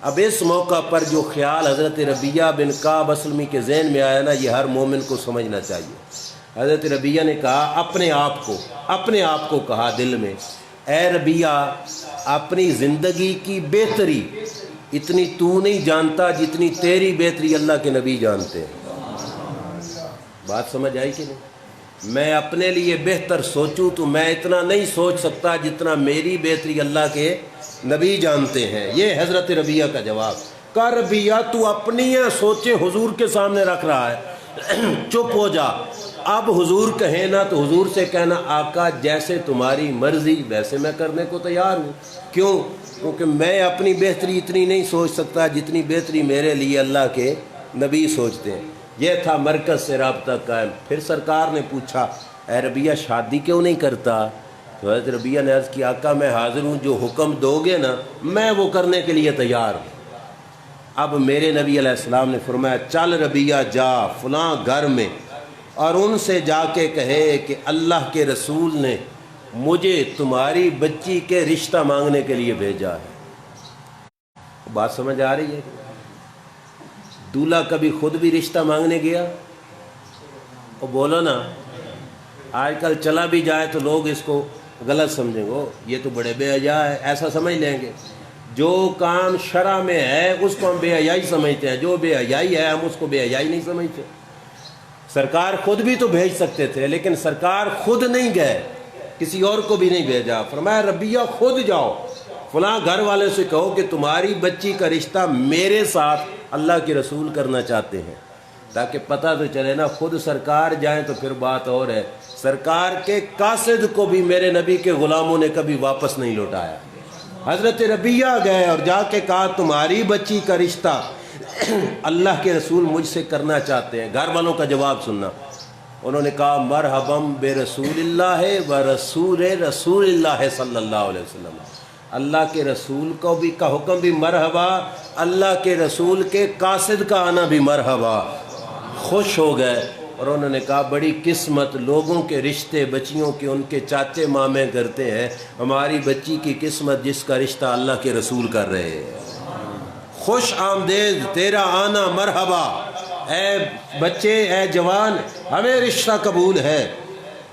اب اس موقع پر جو خیال حضرت ربیہ بن کعب اسلمی کے ذہن میں آیا نا, یہ ہر مومن کو سمجھنا چاہیے. حضرت ربیہ نے کہا اپنے آپ کو کہا دل میں, اے ربیہ اپنی زندگی کی بہتری اتنی تو نہیں جانتا جتنی تیری بہتری اللہ کے نبی جانتے ہیں. بات سمجھ آئی کہ نہیں؟ میں اپنے لیے بہتر سوچوں تو میں اتنا نہیں سوچ سکتا جتنا میری بہتری اللہ کے نبی جانتے ہیں. یہ حضرت ربیہ کا جواب. کہا ربیہ تو اپنی سوچیں حضور کے سامنے رکھ رہا ہے, چپ ہو جا. اب حضور کہیں نا تو حضور سے کہنا آقا جیسے تمہاری مرضی ویسے میں کرنے کو تیار ہوں. کیوں؟ کیونکہ میں اپنی بہتری اتنی نہیں سوچ سکتا جتنی بہتری میرے لیے اللہ کے نبی سوچتے ہیں. یہ تھا مرکز سے رابطہ قائم. پھر سرکار نے پوچھا اے ربیہ شادی کیوں نہیں کرتا؟ تو حضرت ربیہ نے عرض کیا آقا میں حاضر ہوں, جو حکم دو گے نا میں وہ کرنے کے لیے تیار ہوں. اب میرے نبی علیہ السلام نے فرمایا چل ربیہ جا فلاں گھر میں اور ان سے جا کے کہے کہ اللہ کے رسول نے مجھے تمہاری بچی کے رشتہ مانگنے کے لیے بھیجا ہے. بات سمجھ آ رہی ہے؟ دولہا کبھی خود بھی رشتہ مانگنے گیا؟ وہ بولو نا, آج کل چلا بھی جائے تو لوگ اس کو غلط سمجھیں گے, یہ تو بڑے بے حیا ہے, ایسا سمجھ لیں گے. جو کام شرع میں ہے اس کو ہم بے حیائی سمجھتے ہیں, جو بے حیائی ہے ہم اس کو بے حیائی نہیں سمجھتے. سرکار خود بھی تو بھیج سکتے تھے, لیکن سرکار خود نہیں گئے, کسی اور کو بھی نہیں بھیجا. فرمایا ربیہ خود جاؤ فلاں گھر والے سے کہو کہ تمہاری بچی کا رشتہ میرے ساتھ اللہ کے رسول کرنا چاہتے ہیں, تاکہ پتہ تو چلے نا. خود سرکار جائیں تو پھر بات اور ہے. سرکار کے قاصد کو بھی میرے نبی کے غلاموں نے کبھی واپس نہیں لوٹایا. حضرت ربیہ گئے اور جا کے کہا تمہاری بچی کا رشتہ اللہ کے رسول مجھ سے کرنا چاہتے ہیں. گھر والوں کا جواب سننا. انہوں نے کہا مرحبم بے رسول اللہ و رسول اللہ صلی اللہ علیہ وسلم. اللہ کے رسول کو بھی کا حکم بھی مرحبا, اللہ کے رسول کے قاصد کا آنا بھی مرحبا. خوش ہو گئے اور انہوں نے کہا بڑی قسمت, لوگوں کے رشتے بچیوں کے ان کے چاچے مامے کرتے ہیں, ہماری بچی کی قسمت جس کا رشتہ اللہ کے رسول کر رہے ہیں. خوش آمدید, تیرا آنا مرحبا. اے بچے, اے جوان, ہمیں رشتہ قبول ہے.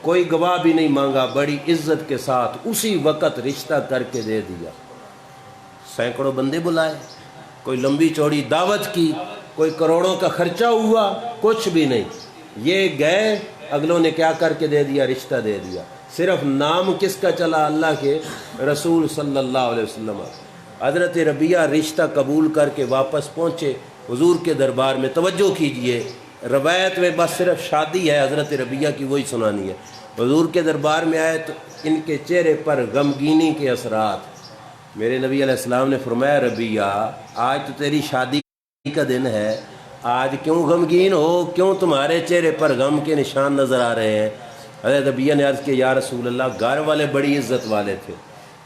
کوئی گواہ بھی نہیں مانگا, بڑی عزت کے ساتھ اسی وقت رشتہ کر کے دے دیا. سینکڑوں بندے بلائے, کوئی لمبی چوڑی دعوت کی, کوئی کروڑوں کا خرچہ ہوا, کچھ بھی نہیں. یہ گئے, اگلوں نے کیا کر کے دے دیا؟ رشتہ دے دیا. صرف نام کس کا چلا؟ اللہ کے رسول صلی اللہ علیہ وسلم. حضرت ربیہ رشتہ قبول کر کے واپس پہنچے حضور کے دربار میں. توجہ کیجئے, روایت میں بس صرف شادی ہے حضرت ربیہ کی, وہی سنانی ہے. حضور کے دربار میں آئے تو ان کے چہرے پر غمگینی کے اثرات. میرے نبی علیہ السلام نے فرمایا ربیہ آج تو تیری شادی کا دن ہے, آج کیوں غمگین ہو؟ کیوں تمہارے چہرے پر غم کے نشان نظر آ رہے ہیں؟ حضرت ربیہ نے عرض کیا یا رسول اللہ گھر والے بڑی عزت والے تھے,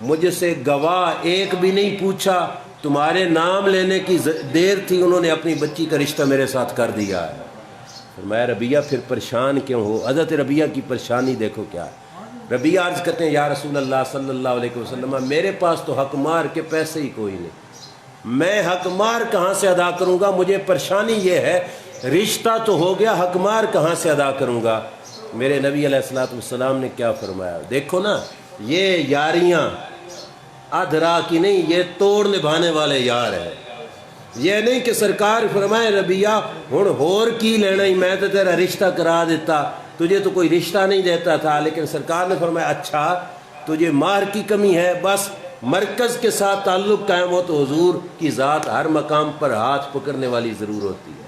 مجھ سے گواہ ایک بھی نہیں پوچھا, تمہارے نام لینے کی دیر تھی, انہوں نے اپنی بچی کا رشتہ میرے ساتھ کر دیا ہے. فرمایا ربیہ پھر پریشان کیوں ہو؟ حضرت ربیہ کی پریشانی دیکھو کیا ہے. ربیہ عرض کرتے ہیں یا رسول اللہ صلی اللہ علیہ وسلم میرے پاس تو حق مار کے پیسے ہی کوئی نہیں, میں حق مار کہاں سے ادا کروں گا؟ مجھے پریشانی یہ ہے, رشتہ تو ہو گیا, حق مار کہاں سے ادا کروں گا؟ میرے نبی علیہ الصلوۃ والسلام نے کیا فرمایا؟ دیکھو نا, یہ یاریاں ادھرا کی نہیں, یہ توڑ نبھانے والے یار ہیں. یہ نہیں کہ سرکار فرمائے ربیہ ہن ہور کی لینا ہی, میں تو تیرا رشتہ کرا دیتا, تجھے تو کوئی رشتہ نہیں دیتا تھا. لیکن سرکار نے فرمایا اچھا تجھے مار کی کمی ہے, بس مرکز کے ساتھ تعلق قائم ہو تو حضور کی ذات ہر مقام پر ہاتھ پکڑنے والی ضرور ہوتی ہے.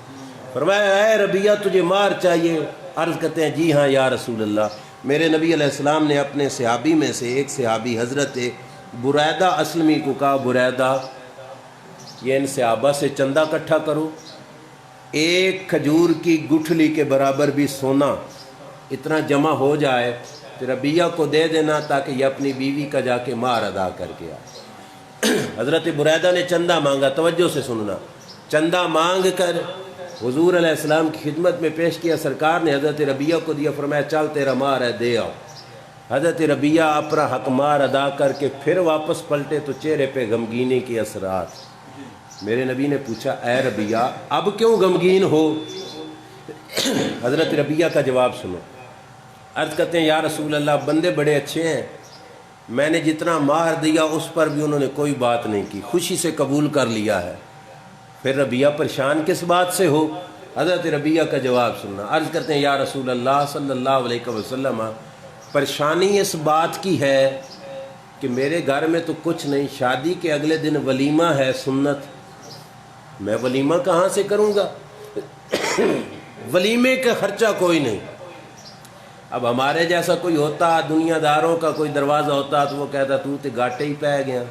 فرمایا اے ربیہ تجھے مار چاہیے؟ عرض کرتے ہیں جی ہاں یا رسول اللہ. میرے نبی علیہ السلام نے اپنے صحابی میں سے ایک صحابی حضرت بریدہ اسلمی کو کہا، بریدہ یہ ان صحابہ سے چندہ اکٹھا کرو، ایک کھجور کی گٹھلی کے برابر بھی سونا اتنا جمع ہو جائے تو ربیہ کو دے دینا تاکہ یہ اپنی بیوی کا جا کے مہر ادا کر کے آئے۔ حضرت بریدہ نے چندہ مانگا، توجہ سے سننا، چندہ مانگ کر حضور علیہ السلام کی خدمت میں پیش کیا، سرکار نے حضرت ربیہ کو دیا، فرمایا چل تیرا مہر ہے دے آؤ۔ حضرت ربیہ اپنا حق مہر ادا کر کے پھر واپس پلٹے تو چہرے پہ غمگینی کے اثرات۔ میرے نبی نے پوچھا اے ربیہ اب کیوں غمگین ہو؟ حضرت ربیہ کا جواب سنو، عرض کرتے ہیں یا رسول اللہ بندے بڑے اچھے ہیں، میں نے جتنا مہر دیا اس پر بھی انہوں نے کوئی بات نہیں کی، خوشی سے قبول کر لیا ہے، پھر ربیہ پریشان کس بات سے ہو؟ حضرت ربیہ کا جواب سننا، عرض کرتے ہیں یا رسول اللہ صلی اللہ علیہ وسلم پریشانی اس بات کی ہے کہ میرے گھر میں تو کچھ نہیں، شادی کے اگلے دن ولیمہ ہے سنت، میں ولیمہ کہاں سے کروں گا؟ ولیمے کا خرچہ کوئی نہیں۔ اب ہمارے جیسا کوئی ہوتا، دنیا داروں کا کوئی دروازہ ہوتا تو وہ کہتا تو تے گاٹے ہی پہ گیا،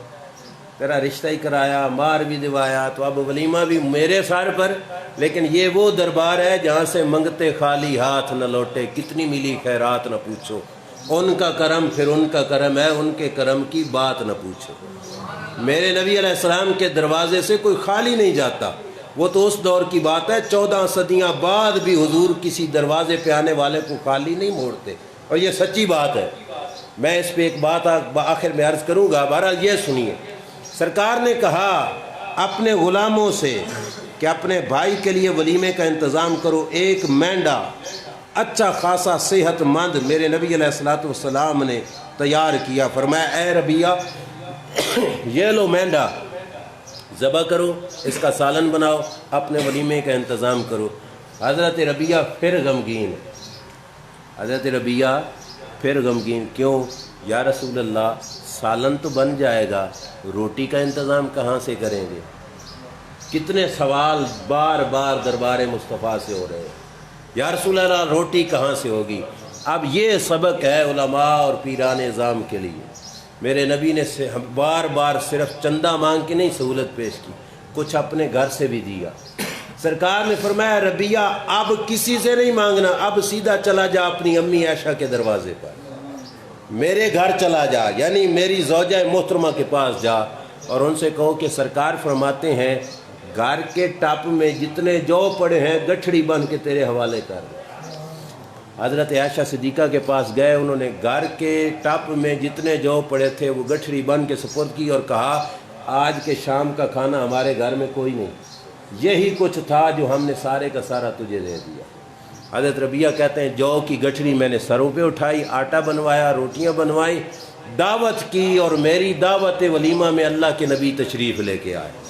تیرا رشتہ ہی کرایا، مار بھی دوایا، تو اب ولیمہ بھی میرے سر پر۔ لیکن یہ وہ دربار ہے جہاں سے منگتے خالی ہاتھ نہ لوٹے، کتنی ملی خیرات نہ پوچھو، ان کا کرم پھر ان کا کرم ہے، ان کے کرم کی بات نہ پوچھو۔ میرے نبی علیہ السلام کے دروازے سے کوئی خالی نہیں جاتا، وہ تو اس دور کی بات ہے، 14 صدیاں بعد بھی حضور کسی دروازے پہ آنے والے کو خالی نہیں موڑتے، اور یہ سچی بات ہے۔ میں اس پہ ایک بات آخر میں عرض کروں گا، بہرحال یہ سنیے، سرکار نے کہا اپنے غلاموں سے کہ اپنے بھائی کے لیے ولیمے کا انتظام کرو، ایک مینڈا اچھا خاصا صحت مند میرے نبی علیہ السلام نے تیار کیا، فرمایا اے ربیہ یہ لو مینڈا ذبح کرو، اس کا سالن بناؤ، اپنے ولیمے کا انتظام کرو۔ حضرت ربیہ پھر غمگین، حضرت ربیہ پھر غمگین، کیوں یا رسول اللہ سالن تو بن جائے گا، روٹی کا انتظام کہاں سے کریں گے؟ کتنے سوال بار بار دربار مصطفیٰ سے ہو رہے ہیں، یا رسول اللہ روٹی کہاں سے ہوگی؟ اب یہ سبق ہے علماء اور پیران نظام کے لیے۔ میرے نبی نے بار بار صرف چندہ مانگ کے نہیں سہولت پیش کی، کچھ اپنے گھر سے بھی دیا۔ سرکار نے فرمایا ربیہ اب کسی سے نہیں مانگنا، اب سیدھا چلا جا اپنی امی عائشہ کے دروازے پر، میرے گھر چلا جا، یعنی میری زوجہ محترمہ کے پاس جا اور ان سے کہو کہ سرکار فرماتے ہیں گھر کے ٹپ میں جتنے جو پڑے ہیں گٹھڑی بن کے تیرے حوالے کر دیں۔ حضرت عائشہ صدیقہ کے پاس گئے، انہوں نے گھر کے ٹپ میں جتنے جو پڑے تھے وہ گٹھڑی بن کے سپرد کی اور کہا آج کے شام کا کھانا ہمارے گھر میں کوئی نہیں، یہی کچھ تھا جو ہم نے سارے کا سارا تجھے دے دیا۔ حضرت ربیہ کہتے ہیں جو کی گٹھڑی میں نے سروں پہ اٹھائی، آٹا بنوایا، روٹیاں بنوائی، دعوت کی، اور میری دعوت ولیمہ میں اللہ کے نبی تشریف لے کے آئے۔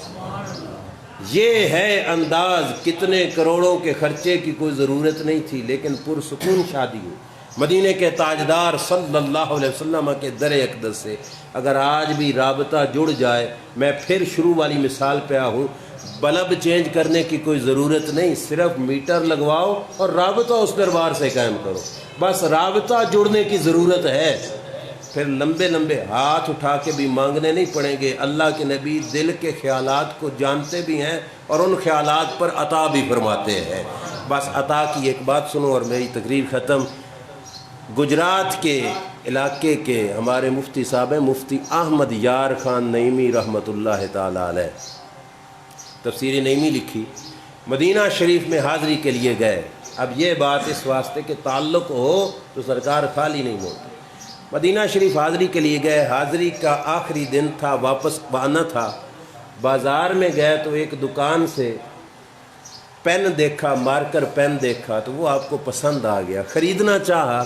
یہ ہے انداز، کتنے کروڑوں کے خرچے کی کوئی ضرورت نہیں تھی، لیکن پرسکون شادی ہوئی مدینے کے تاجدار صلی اللہ علیہ وسلم کے در اقدس سے۔ اگر آج بھی رابطہ جڑ جائے، میں پھر شروع والی مثال پہ ہوں، بلب چینج کرنے کی کوئی ضرورت نہیں، صرف میٹر لگواؤ اور رابطہ اس دربار سے قائم کرو، بس رابطہ جڑنے کی ضرورت ہے، پھر لمبے لمبے ہاتھ اٹھا کے بھی مانگنے نہیں پڑیں گے۔ اللہ کے نبی دل کے خیالات کو جانتے بھی ہیں اور ان خیالات پر عطا بھی فرماتے ہیں۔ بس عطا کی ایک بات سنو اور میری تقریر ختم۔ گجرات کے علاقے کے ہمارے مفتی صاحب ہیں، مفتی احمد یار خان نعیمی رحمۃ اللہ تعالی علیہ، تفسیر نعیمی لکھی، مدینہ شریف میں حاضری کے لیے گئے۔ اب یہ بات اس واسطے کہ تعلق ہو تو سرکار خالی نہیں موڑتی۔ مدینہ شریف حاضری کے لیے گئے، حاضری کا آخری دن تھا، واپس آنا تھا، بازار میں گئے تو ایک دکان سے پین دیکھا، مارکر پین دیکھا تو وہ آپ کو پسند آ گیا، خریدنا چاہا،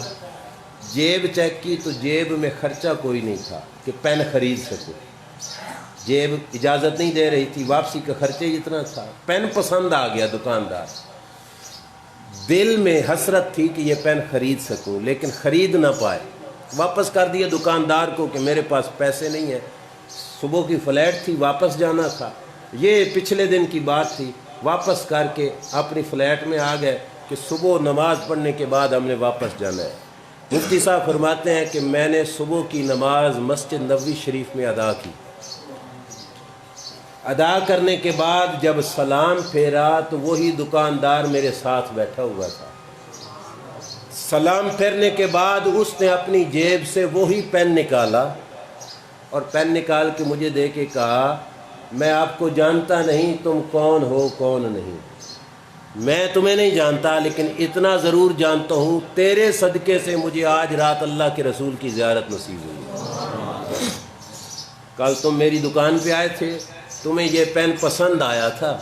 جیب چیک کی تو جیب میں خرچہ کوئی نہیں تھا کہ پین خرید سکو، جیب اجازت نہیں دے رہی تھی، واپسی کا خرچہ اتنا تھا، پین پسند آ گیا دکاندار، دل میں حسرت تھی کہ یہ پین خرید سکوں لیکن خرید نہ پائے، واپس کر دیا دکاندار کو کہ میرے پاس پیسے نہیں ہیں، صبح کی فلائٹ تھی، واپس جانا تھا، یہ پچھلے دن کی بات تھی، واپس کر کے اپنی فلیٹ میں آ گئے کہ صبح نماز پڑھنے کے بعد ہم نے واپس جانا ہے۔ مفتی صاحب فرماتے ہیں کہ میں نے صبح کی نماز مسجد نبوی شریف میں ادا کی. ادا کرنے کے بعد جب سلام پھیرا تو وہی دکاندار میرے ساتھ بیٹھا ہوا تھا. سلام پھیرنے کے بعد اس نے اپنی جیب سے وہی پین نکالا اور پین نکال کے مجھے دے کے کہا میں آپ کو جانتا نہیں تم کون ہو کون نہیں. میں تمہیں نہیں جانتا لیکن اتنا ضرور جانتا ہوں تیرے صدقے سے مجھے آج رات اللہ کے رسول کی زیارت نصیب ہوئی. کل تم میری دکان پہ آئے تھے, تمہیں یہ پین پسند آیا تھا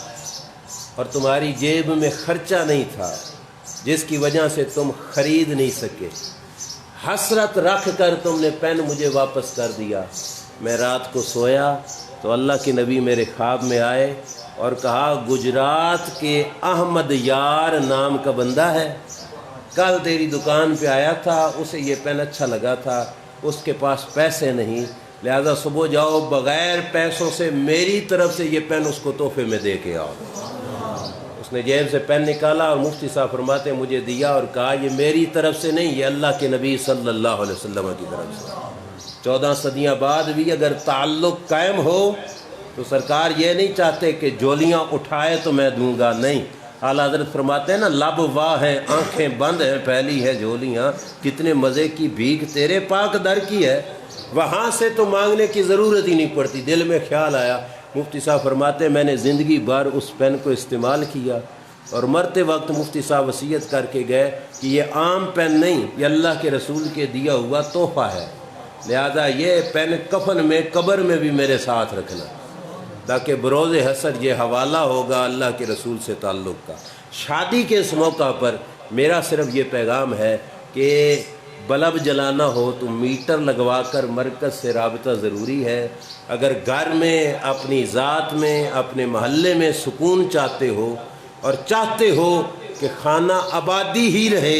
اور تمہاری جیب میں خرچہ نہیں تھا جس کی وجہ سے تم خرید نہیں سکے. حسرت رکھ کر تم نے پین مجھے واپس کر دیا. میں رات کو سویا تو اللہ کے نبی میرے خواب میں آئے اور کہا گجرات کے احمد یار نام کا بندہ ہے, کل تیری دکان پہ آیا تھا, اسے یہ پین اچھا لگا تھا, اس کے پاس پیسے نہیں, لہذا صبح جاؤ بغیر پیسوں سے میری طرف سے یہ پین اس کو تحفے میں دے کے آؤ. اس نے جیب سے پین نکالا اور مفتی صاحب فرماتے ہیں مجھے دیا اور کہا یہ میری طرف سے نہیں, یہ اللہ کے نبی صلی اللہ علیہ وسلم کی طرف سے. 14 صدیاں بعد بھی اگر تعلق قائم ہو تو سرکار یہ نہیں چاہتے کہ جولیاں اٹھائے تو میں دوں گا, نہیں. اعلیٰ حضرت فرماتے ہیں نا لب واہ ہیں آنکھیں بند ہیں پھیلی ہے جولیاں, کتنے مزے کی بھیک تیرے پاک در کی ہے, وہاں سے تو مانگنے کی ضرورت ہی نہیں پڑتی. دل میں خیال آیا. مفتی صاحب فرماتے ہیں میں نے زندگی بھر اس پین کو استعمال کیا اور مرتے وقت مفتی صاحب وصیت کر کے گئے کہ یہ عام پین نہیں, یہ اللہ کے رسول کے دیا ہوا تحفہ ہے, لہذا یہ پین کفن میں قبر میں بھی میرے ساتھ رکھنا تاکہ بروز حشر یہ حوالہ ہوگا اللہ کے رسول سے تعلق کا. شادی کے اس موقع پر میرا صرف یہ پیغام ہے کہ بلب جلانا ہو تو میٹر لگوا کر مرکز سے رابطہ ضروری ہے. اگر گھر میں اپنی ذات میں اپنے محلے میں سکون چاہتے ہو اور چاہتے ہو کہ خانہ آبادی ہی رہے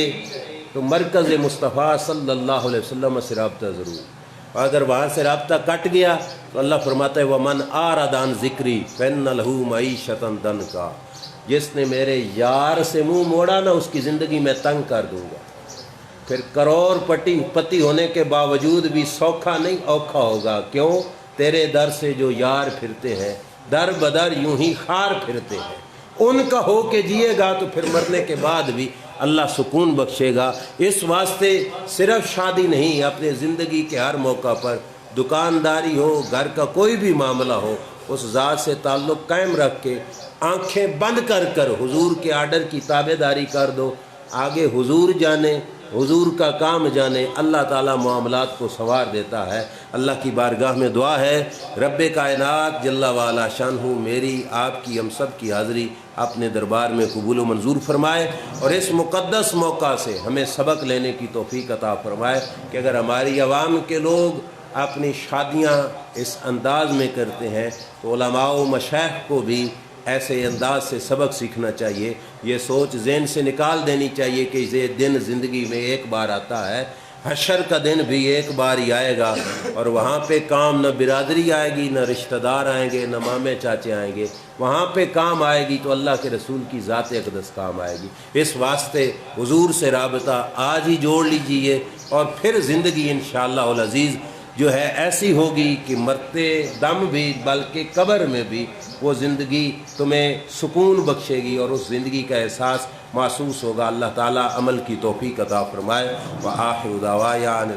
تو مرکز مصطفیٰ صلی اللہ علیہ وسلم سے رابطہ ضرور. اور اگر وہاں سے رابطہ کٹ گیا تو اللہ فرماتا ہے وَمَنْ أَعْرَضَ عَنْ ذِكْرِي فَإِنَّ لَهُ مَعِيشَةً ضَنْكًا, جس نے میرے یار سے منہ موڑا نا اس کی زندگی میں تنگ کر دوں گا. پھر کروڑ پتی ہونے کے باوجود بھی سوکھا نہیں اوکھا ہوگا. کیوں؟ تیرے در سے جو یار پھرتے ہیں در بدر یوں ہی خار پھرتے ہیں, ان کا ہو کے جیے گا تو پھر مرنے کے بعد بھی اللہ سکون بخشے گا. اس واسطے صرف شادی نہیں, اپنے زندگی کے ہر موقع پر دکانداری ہو گھر کا کوئی بھی معاملہ ہو اس ذات سے تعلق قائم رکھ کے آنکھیں بند کر کر حضور کے آرڈر کی تابع داری کر دو. آگے حضور جانے, حضور کا کام جانے, اللہ تعالیٰ معاملات کو سنوار دیتا ہے. اللہ کی بارگاہ میں دعا ہے رب کائنات جل وعلا شانہ میری آپ کی ہم سب کی حاضری اپنے دربار میں قبول و منظور فرمائے اور اس مقدس موقع سے ہمیں سبق لینے کی توفیق عطا فرمائے کہ اگر ہماری عوام کے لوگ اپنی شادیاں اس انداز میں کرتے ہیں تو علماء و مشائخ کو بھی ایسے انداز سے سبق سیکھنا چاہیے. یہ سوچ ذہن سے نکال دینی چاہیے کہ یہ دن زندگی میں ایک بار آتا ہے, حشر کا دن بھی ایک بار ہی آئے گا اور وہاں پہ کام نہ برادری آئے گی, نہ رشتہ دار آئیں گے, نہ مامے چاچے آئیں گے. وہاں پہ کام آئے گی تو اللہ کے رسول کی ذات اقدس کام آئے گی. اس واسطے حضور سے رابطہ آج ہی جوڑ لیجئے اور پھر زندگی انشاءاللہ العزیز جو ہے ایسی ہوگی کہ مرتے دم بھی بلکہ قبر میں بھی وہ زندگی تمہیں سکون بخشے گی اور اس زندگی کا احساس محسوس ہوگا. اللہ تعالیٰ عمل کی توفیق عطا فرمائے. وآخر دعوانا